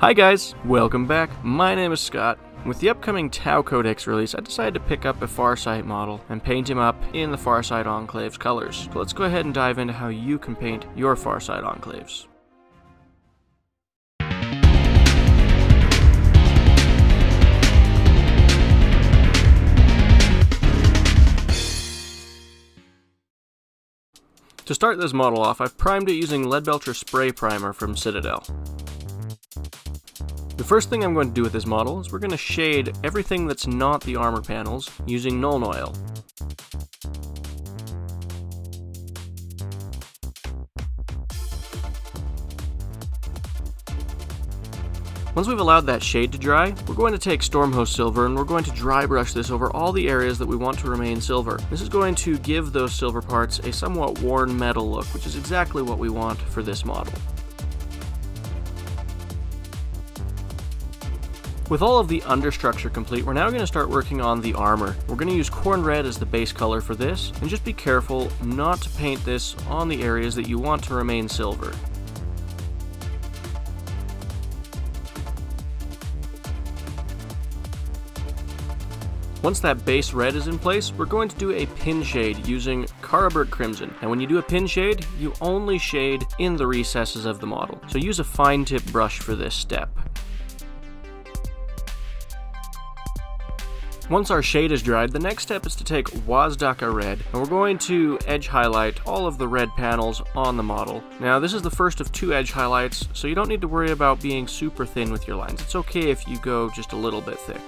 Hi guys, welcome back. My name is Scott. With the upcoming Tau Codex release, I decided to pick up a Farsight model and paint him up in the Farsight Enclaves colors. So let's go ahead and dive into how you can paint your Farsight Enclaves. To start this model off, I've primed it using Leadbelcher spray primer from Citadel. The first thing I'm going to do with this model is we're going to shade everything that's not the armor panels using Nuln Oil. Once we've allowed that shade to dry, we're going to take Stormhost Silver and we're going to dry brush this over all the areas that we want to remain silver. This is going to give those silver parts a somewhat worn metal look, which is exactly what we want for this model. With all of the understructure complete, we're now going to start working on the armor. We're going to use Khorne Red as the base color for this, and just be careful not to paint this on the areas that you want to remain silver. Once that base red is in place, we're going to do a pin shade using Carroburg Crimson. And when you do a pin shade, you only shade in the recesses of the model. So use a fine tip brush for this step. Once our shade is dried, the next step is to take Wazdakka Red, and we're going to edge highlight all of the red panels on the model. Now this is the first of 2 edge highlights, so you don't need to worry about being super thin with your lines. It's okay if you go just a little bit thick.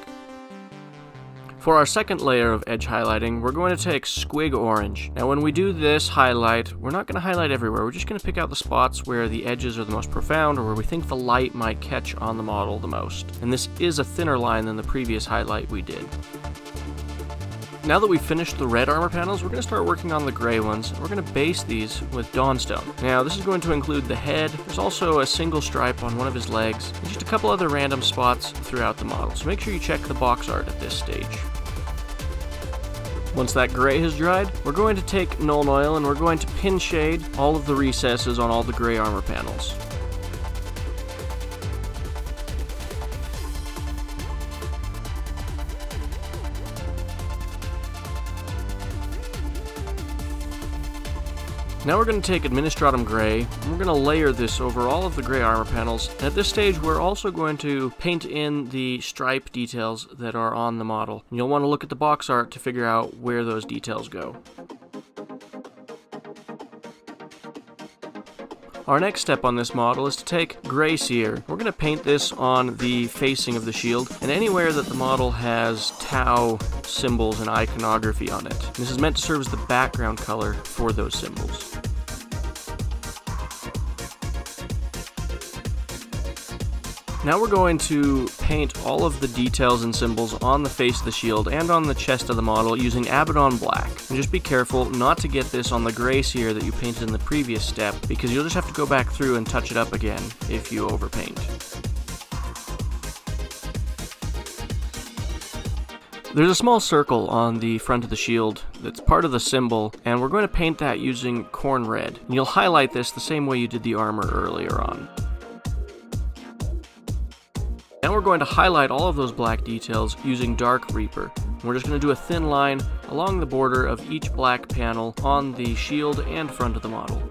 For our second layer of edge highlighting, we're going to take Squig Orange. Now when we do this highlight, we're not going to highlight everywhere, we're just going to pick out the spots where the edges are the most profound or where we think the light might catch on the model the most. And this is a thinner line than the previous highlight we did. Now that we've finished the red armor panels, we're going to start working on the gray ones. We're going to base these with Dawnstone. Now this is going to include the head, there's also a single stripe on one of his legs, and just a couple other random spots throughout the model, so make sure you check the box art at this stage. Once that gray has dried, we're going to take Nuln Oil and we're going to pin shade all of the recesses on all the gray armor panels. Now we're going to take Administratum Grey, and we're going to layer this over all of the gray armor panels. And at this stage, we're also going to paint in the stripe details that are on the model. And you'll want to look at the box art to figure out where those details go. Our next step on this model is to take Grey Seer. We're going to paint this on the facing of the shield and anywhere that the model has Tau symbols and iconography on it. And this is meant to serve as the background color for those symbols. Now we're going to paint all of the details and symbols on the face of the shield and on the chest of the model using Abaddon Black. And just be careful not to get this on the Grey Seer that you painted in the previous step, because you'll just have to go back through and touch it up again if you overpaint. There's a small circle on the front of the shield that's part of the symbol, and we're going to paint that using Khorne Red. And you'll highlight this the same way you did the armor earlier on. Now we're going to highlight all of those black details using Dark Reaper. We're just going to do a thin line along the border of each black panel on the shield and front of the model.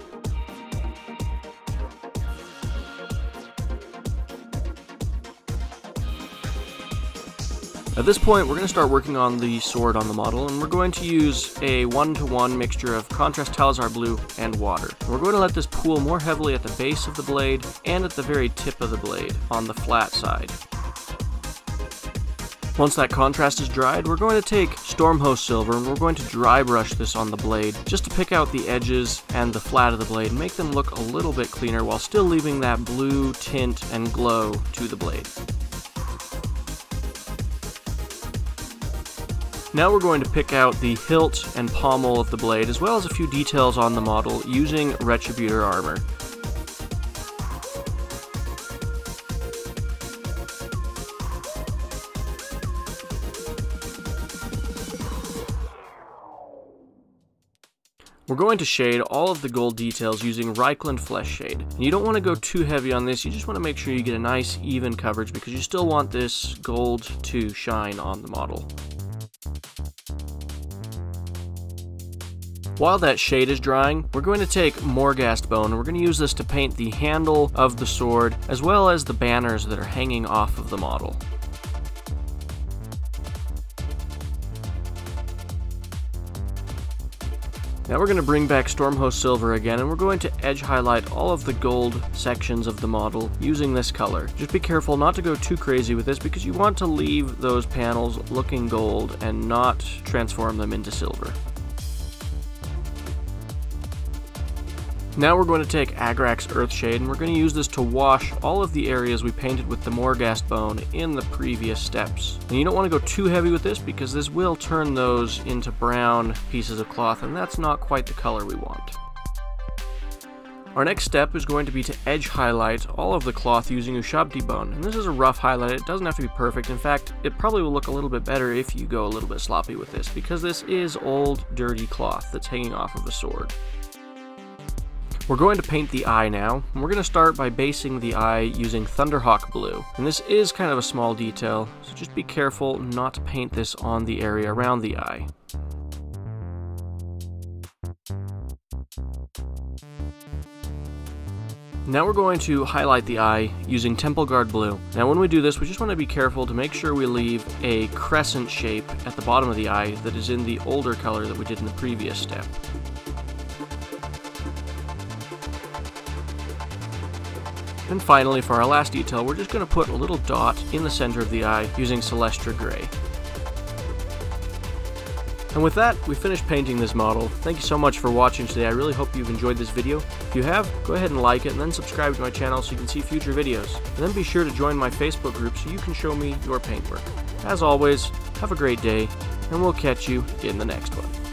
At this point, we're going to start working on the sword on the model, and we're going to use a 1-to-1 mixture of contrast Talassar blue and water. And we're going to let this pool more heavily at the base of the blade and at the very tip of the blade on the flat side. Once that contrast is dried, we're going to take Stormhost Silver and we're going to dry brush this on the blade just to pick out the edges and the flat of the blade and make them look a little bit cleaner while still leaving that blue tint and glow to the blade. Now we're going to pick out the hilt and pommel of the blade, as well as a few details on the model using Retributor Armour. We're going to shade all of the gold details using Reikland Fleshshade. And you don't want to go too heavy on this, you just want to make sure you get a nice even coverage because you still want this gold to shine on the model. While that shade is drying, we're going to take Morghast Bone and we're going to use this to paint the handle of the sword as well as the banners that are hanging off of the model. Now we're going to bring back Stormhost Silver again, and we're going to edge highlight all of the gold sections of the model using this color. Just be careful not to go too crazy with this because you want to leave those panels looking gold and not transform them into silver. Now we're going to take Agrax Earthshade and we're going to use this to wash all of the areas we painted with the Morghast Bone in the previous steps. And you don't want to go too heavy with this because this will turn those into brown pieces of cloth, and that's not quite the color we want. Our next step is going to be to edge highlight all of the cloth using Ushabti Bone. And this is a rough highlight, it doesn't have to be perfect. In fact, it probably will look a little bit better if you go a little bit sloppy with this because this is old, dirty cloth that's hanging off of a sword. We're going to paint the eye now, and we're going to start by basing the eye using Thunderhawk Blue. And this is kind of a small detail, so just be careful not to paint this on the area around the eye. Now we're going to highlight the eye using Temple Guard Blue. Now when we do this, we just want to be careful to make sure we leave a crescent shape at the bottom of the eye that is in the older color that we did in the previous step. And finally, for our last detail, we're just going to put a little dot in the center of the eye using Celestra Grey. And with that, we finished painting this model. Thank you so much for watching today. I really hope you've enjoyed this video. If you have, go ahead and like it and then subscribe to my channel so you can see future videos. And then be sure to join my Facebook group so you can show me your paintwork. As always, have a great day, and we'll catch you in the next one.